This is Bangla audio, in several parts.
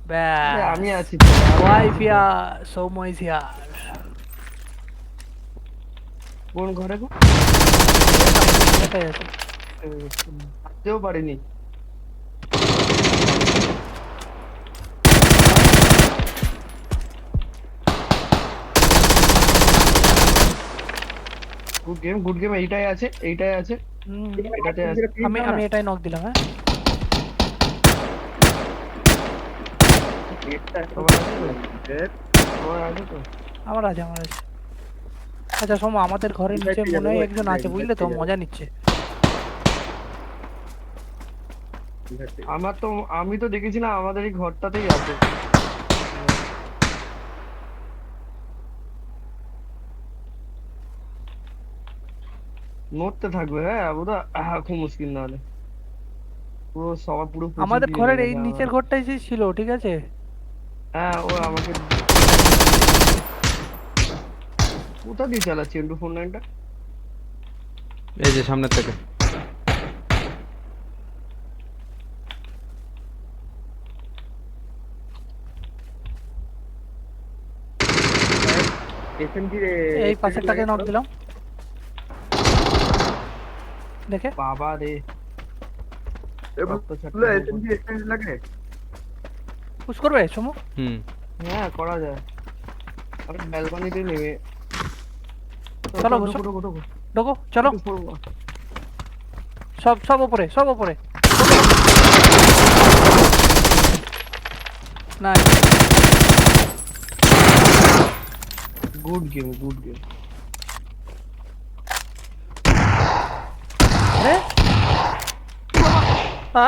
ব্যাস, আমি আছি তো, আমি ওয়াইফ আছি তো। Here, Soumya is here. কোন ঘরে গো? এটাই আছে। ভাবতেও পারিনি। Good game, good game. এইটাই আছে, এইটাই আছে, হুম, এটাতে আছে। আমি আমি এটাই নক দিলাম। হ্যাঁ, সবার আছে তো, সবার আছে তো। আমার আছে, আমার আছে। আচ্ছা সোমা, আমাদের ঘরের নিচে মনে হয় একজন আছে, বুঝলে তো, মজা নিচ্ছে। আমার তো, আমি তো দেখেছিলাম আমাদের এই ঘরটাতেই আছে। নড়তে থাকবে, হ্যাঁ ওরা। খুব মুশকিল না হলে পুরো সবার পুরো পচিয়ে আমাদের দিয়ে ঘরের এই লেগেছে আমার। নিচের ঘরটাই যে ছিল, ঠিক আছে। হ্যাঁ ও আমাকে কোথা দিয়ে চালাচ্ছি M249টা? এই যে সামনের থেকে। এসএমজি এই এক্সটেন্ডেড পাশেরটাকে লাগে নক তো। দিলাম, দেখে। বাবা রে, রক্ত এগুলো ছাড়ছে আমার উপর। এসএমজি এক্সটেন্ডেড লাগে। পুশ করবে সোমু? হুম। হ্যাঁ করা যায়। আমি ব্যালকনিতে নেমে, চলো ঢোকো বসো, ঢোকো ঢোকো ঢোকো। ঢোকো, চলো। একটু সরবো। সব সব উপরে, সব উপরে। নাই। Good game, good game. আরে,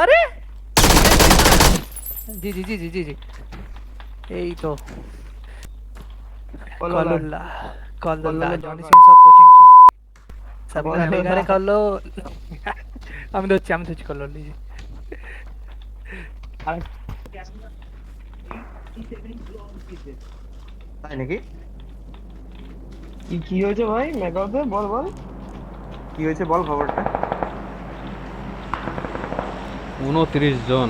আরে, জি জি জি জি জি জি, এই তো। কল্লোলা, কলুল্লা, কলুল্লা, কল্লোলে জনি দরকার। সিন সব পোচিংকি, সব কল্লোলা। গালে কল্লো। আমি ধরছি কল্লো লিজি। আর তাই নাকি? কি কি হয়েছে ভাই মেকআপে, বল বল। কি হয়েছে বল খবরটা। 29 জন।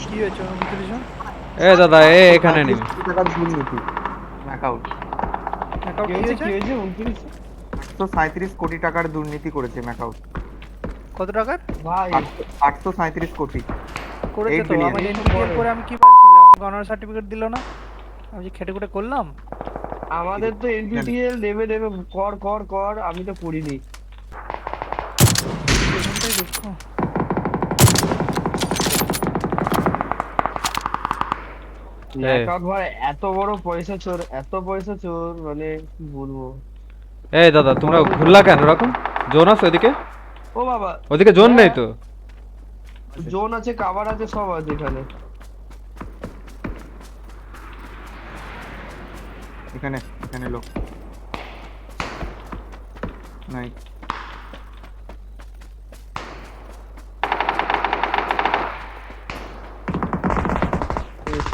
কি হয়েছে 29 জন? এ দাদা, এখানে নেমে। 837 কোটি টাকার দুর্নীতি ম্যাকাউট। ম্যাকাউট কি কি হয়েছে, হয়েছে? কি হয়েছে 29? 837 কোটি টাকার দুর্নীতি করেছে ম্যাকাউট। কত টাকার? ভাই 837 কোটি। করেছে 8 তো, বিলিয়ন। আমার এই তো এনপিটিএল করে করে আমি কি বলছিলাম, আমাকে অনার সার্টিফিকেট দিল না। আমি যে খেটে খুটে করলাম। আমাদের তো NPTEL দেবে দেবে, কর কর কর, আমি তো করিনি। পেছনটাই দেখো। মেকআপ ভাই এত বড় পয়সা চোর, এত পয়সা চোর, মানে কি বলবো। এই দাদা, তোমরা বড় বড় ঘুরলা কেন এরকম? জোন আছে ওইদিকে? ও বাবা। ওইদিকে জোন নেই হ্যাঁ, তো? জোন আছে, কাভার আছে, সব আছে এখানে। এখানে এখানে লোক নাই।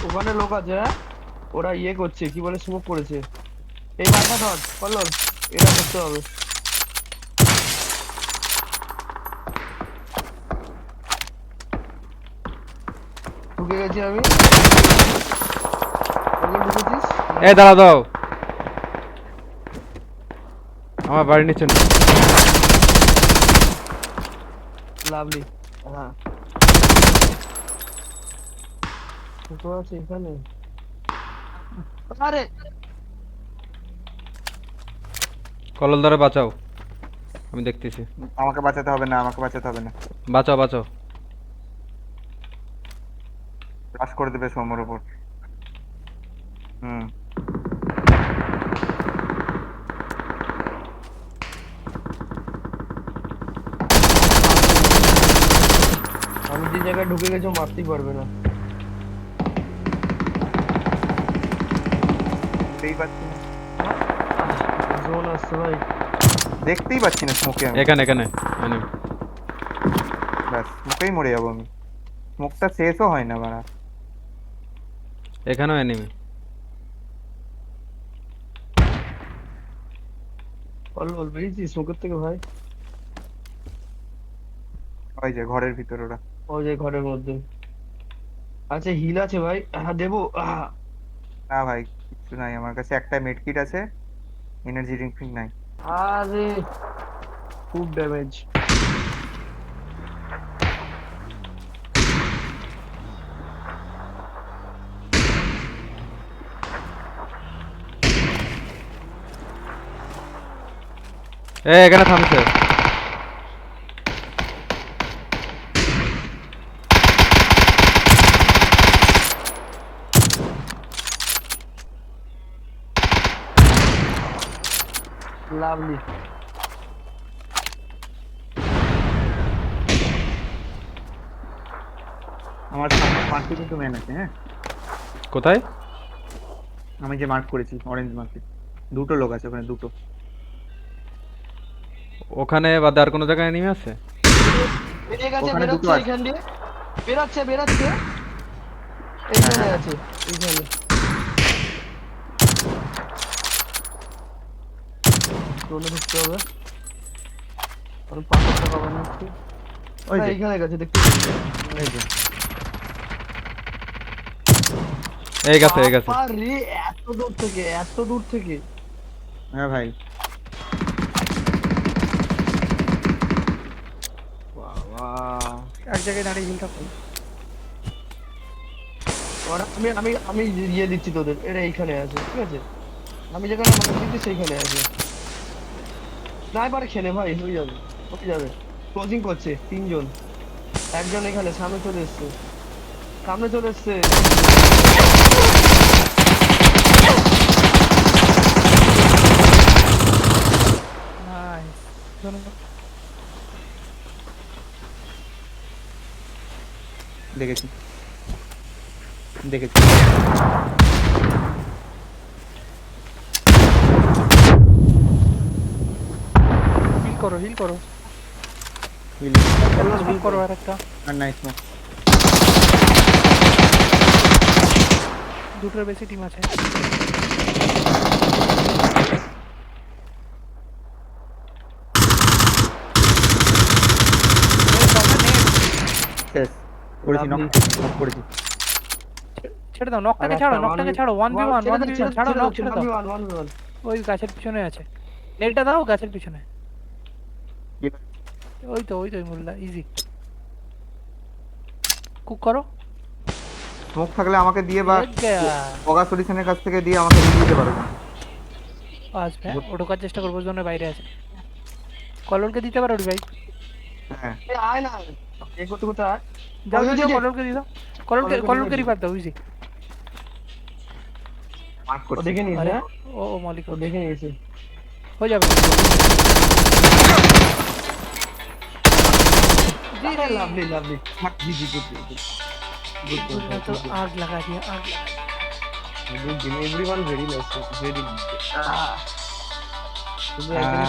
ওখানে লোক আছে, হ্যাঁ। ওরা ইয়ে করছে, কি বলে, স্মোক করেছে। এই মালটা ধর কল্লোল, এটা করতে হবে। ঢুকে গেছি আমি। কল্লোল ঢুকেছিস? এই দাঁড়াও দাও, আমার বাড়ির নিচে না। লাভলি। হ্যাঁ, তো আছে এখানে। আরে কলল ধরে বাঁচাও, আমি দেখতেছি। আমাকে বাঁচাতে হবে না, আমাকে বাঁচাতে হবে না। বাঁচাও বাঁচাও। ক্রাশ করে দেবে সোমর উপর। হুম। আমি যে জায়গায় ঢুকে গেছি ও মারতেই পারবে না। দেখতেই পাচ্ছি না, জোন আসছে ভাই। দেখতেই পাচ্ছি না স্মোকে আমি। এখানে এখানে enemy। ব্যাস স্মোকেই মরে যাবো আমি। স্মোকটা শেষও হয় না বাড়া। এখানেও এনিমি। কল্লোল বেরিয়েছিস স্মোকের থেকে ভাই? ওই যে ঘরের ভিতর ওরা। ওই যে ঘরের মধ্যে। আচ্ছা হিল আছে ভাই, দেবো? না ভাই, কিছু নাই আমার কাছে, একটা মেডকিট আছে, এনার্জি ড্রিঙ্ক নাই। আরে খুব ড্যামেজ। এখানে থামছে। লাভলি। আমার মার্কে কিন্তু ম্যান আছে, হ্যাঁ। কোথায়? আমি যে মার্ক করেছি অরেঞ্জ মার্কে, দুটো লোক আছে ওখানে, দুটো। ওখানে বাদে আর কোনো জায়গায় এনিমি আছে? বেরিয়ে গেছে, ওখানে দুটো বেরোচ্ছে আছে। এখান দিয়ে, বেরোচ্ছে এইখানে হ্যাঁ। আছে, এইখানে। চলে ঢুকতে হবে, আর পাথরটা পাবেন একটু। ওই যে, এইখানে গেছে, দেখতে পাচ্ছি। এই যে। এই গেছে এই গেছে। বাবারে, এত দূর থেকে, এত দূর থেকে। হ্যাঁ ভাই, বাবা, এক জায়গায় দাঁড়িয়ে হিলটা করি। আমি আমি আমি ইয়ে দিচ্ছি তোদের, এরা এইখানে আছে, ঠিক আছে? আমি যেখানে মার্ক দিচ্ছি সেইখানে আছে। স্নাইপারে খেলে ভাই, হয়ে যাবে। ক্লোজিং করছে তিনজন, একজন এখানে সামনে চলে এসছে, সামনে চলে এসছে। নাইস। দেখেছি দেখেছি। হিল করো, হিল করো, Heal- হিল করো আর একটা। আর নাই স্মোক। দুটোর বেশি টিম আছে। শেষ করেছি, নক Lovely. করেছি। ছেড়ে দাও, নকটাকে ছাড়ো, নকটাকে ছাড়ো, 1v1 1v1 ছাড়ো, নক ছেড়ে দাও। 1v1 ওই গাছের পিছনে আছে, নেটটা দাও গাছের পিছনে। ওই তো ওই মোল্লা, ইজি। কুক করো। স্মোক থাকলে আমাকে দিয়ে, বা এক গয়া। অগা সলিউশনের কাছ থেকে দিয়ে আমাকে দিয়ে দিতে পারো। আসবে, ও ঢোকার চেষ্টা করবো, জন্য বাইরে আছে। কলরকে দিতে পারো ভাই। হ্যাঁ, এই আয় না, এই করতে করতে আয়। যাও ওই যে, কলরকে দিয়ে দাও, কলরকে কলরকে দিয়ে রিভার দাও, ইজি। মার্ক ও করছি। দেখে নিস, আরে হ্যাঁ? ও মালিক ও দেখে নিয়েছে। হয়ে যাবে। জি জি, লাভলি লাভলি, জি জি, গুড গুড तुमने तो आग लगा दिया, आग लगा दिया। Good. Everyone very nice, very good. শুধু একজন